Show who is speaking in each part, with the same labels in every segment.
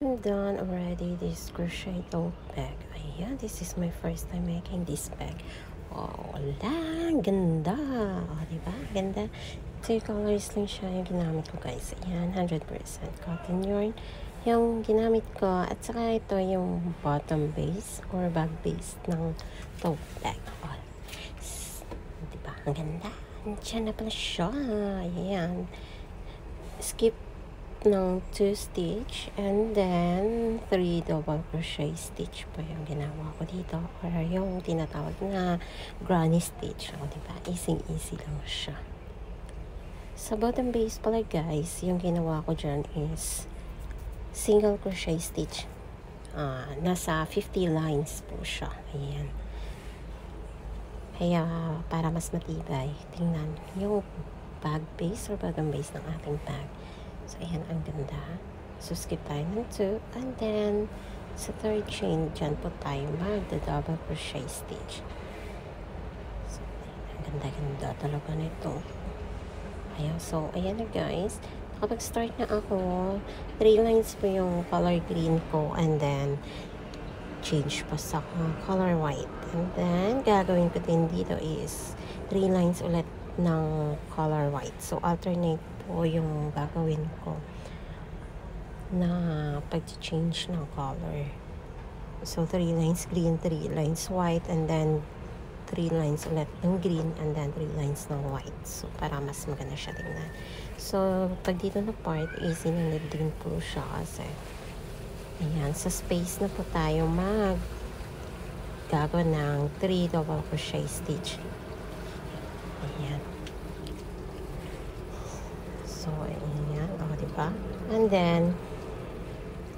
Speaker 1: I'm done already this crochet tote bag. Ayan, this is my first time making this bag. Oh, wala, ganda. Oh, diba? Ganda. Two colors lang siya yung ginamit ko, guys. Ayan, 100% cotton yarn yung ginamit ko. At saka ito yung bottom base or bag base ng tote bag. Oh, diba? Ang ganda. Diyan na pala siya. Ayan. Skip ng 2 stitch and then 3 double crochet stitch po yung ginawa ko dito or yung tinatawag na granny stitch. O, diba? Easy lang siya. Sa bottom base pala, guys, yung ginawa ko dyan is single crochet stitch. Nasa 50 lines po siya. Ayan. Kaya para mas matibay, tingnan yung bag base or bottom base ng ating bag. So, ayan, ang ganda. So, skip tayo ng 2. And then, sa third chain, dyan po tayo mag-double crochet stitch. So, ang ganda-ganda talaga nito. Ayan, so, ayan na, guys. Nakapag-start na ako. 3 lines po yung color green ko. And then, change pa sa color white. And then, gagawin ko din dito is 3 lines ulit ng color white. So, alternate po yung gagawin ko na pag-change ng color. So, 3 lines green, 3 lines white, and then 3 lines ulit ng green, and then 3 lines ng white. So, para mas maganda siya tingnan. So, pag dito na part, easy na din po siya kasi ayan, sa space na po tayo gagawa ng 3 double crochet stitch. Ayan. So, ayan. O, diba? And then,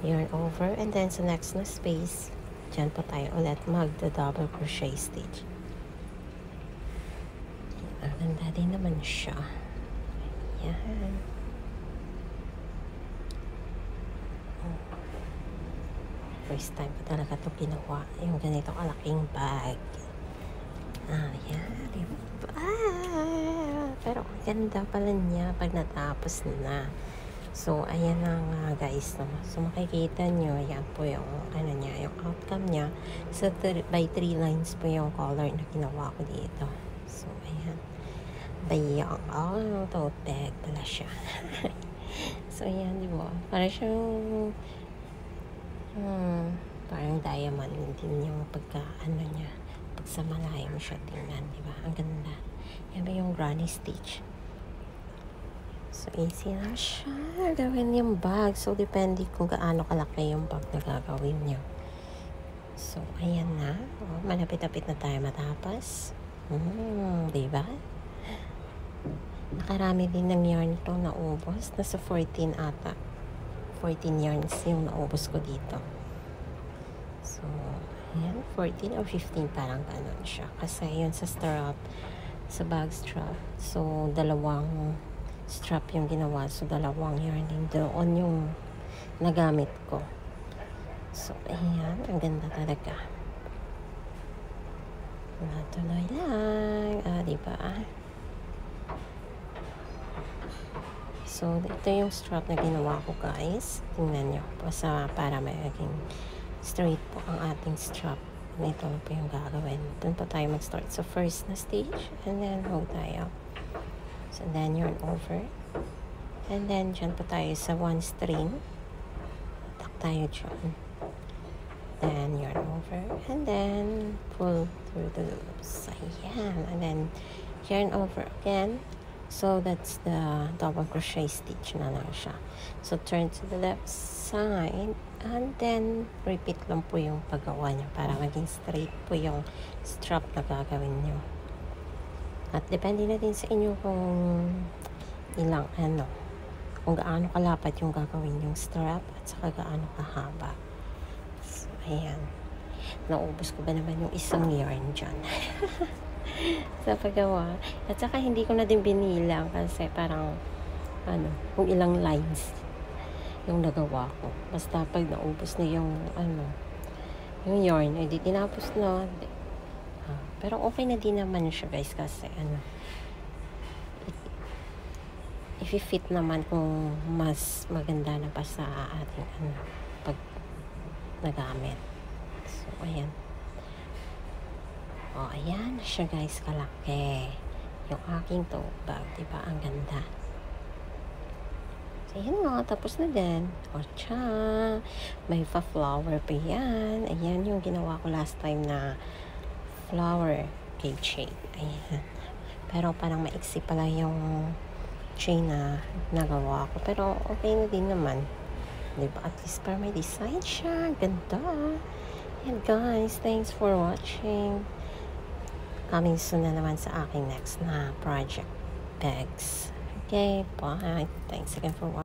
Speaker 1: yarn over. And then, sa next na space, dyan po tayo ulit magda-double crochet stitch. Ang ganda din naman siya. Ayan. First time ko talaga ito ginawa. Yung ganito kalaking bag. Ayan. Diba? Pero ang ganda pala niya pag natapos na. So, ayan na nga, guys. No? So, makikita nyo, yan po yung, ano niya, yung outcome niya. So, by 3 lines po yung color na ginawa ko dito. So, ayan. Bayang. Oh, tote bag pala siya. So, ayan, di ba? Para siyang, parang diamond din yung ano niya. Pag sa malayo mo siya tingnan, di ba? Ang ganda. Yan ba yung granny stitch? So, easy na siya. Gawin yung bag. So, depende kung gaano kalaki yung bag na gagawin nyo. So, ayan na. Oh, malapit-lapit na tayo matapos. Diba? Nakarami din ng yarn ito naubos. Nasa 14 ata. 14 yarns yung naubos ko dito. So, ayan. 14 or 15 parang ganun siya. Kasi yun sa strap, sa bag strap. So, dalawang strap yung ginawa. So, dalawang yarn din doon yung nagamit ko. So, ayan. Ang ganda talaga. Natuloy lang. Diba? So, ito yung strap na ginawa ko, guys. Tingnan nyo po para maging straight po ang ating strap. Ito po yung gagawin. Doon po tayo mag-start sa first na stage. And then, hold tayo. So, then, yarn over. And then, dyan po tayo sa one string. Tak tayo dyan. Then, yarn over. And then, pull through the loops. Ayan. And then, yarn over again. So, that's the double crochet stitch na lang siya. So, turn to the left side. And then, repeat lang po yung paggawa niya para maging straight po yung strap na gagawin niyo. At depende na din sa inyo kung ilang kung gaano kalapat yung gagawin yung strap at saka gaano kahaba. So, ayan. Naubos ko ba naman yung isang yarn dyan? Sa paggawa. At saka hindi ko na din binilang kasi parang kung ilang lines yung nagawa ko. Basta pag naubos na yung yung yarn, di tinapos na. Pero okay na din naman siya, guys, kasi i-fit naman kung mas maganda na pa sa ating pag nagamit. So, ayan. O, ayan siya guys, kalaki. Yung aking tote bag, diba? Ang ganda. So, ayan nga, tapos na din. O, tsa! May flower pa yan. Ayan yung ginawa ko last time na flower keychain. Ayan. Pero parang maiksi pala yung chain na nagawa ko. Pero okay na din naman. Diba? At least para may design siya. Ganda. And guys, thanks for watching. Coming soon na naman sa aking next na project bags. Okay, bye. Thanks again for watching.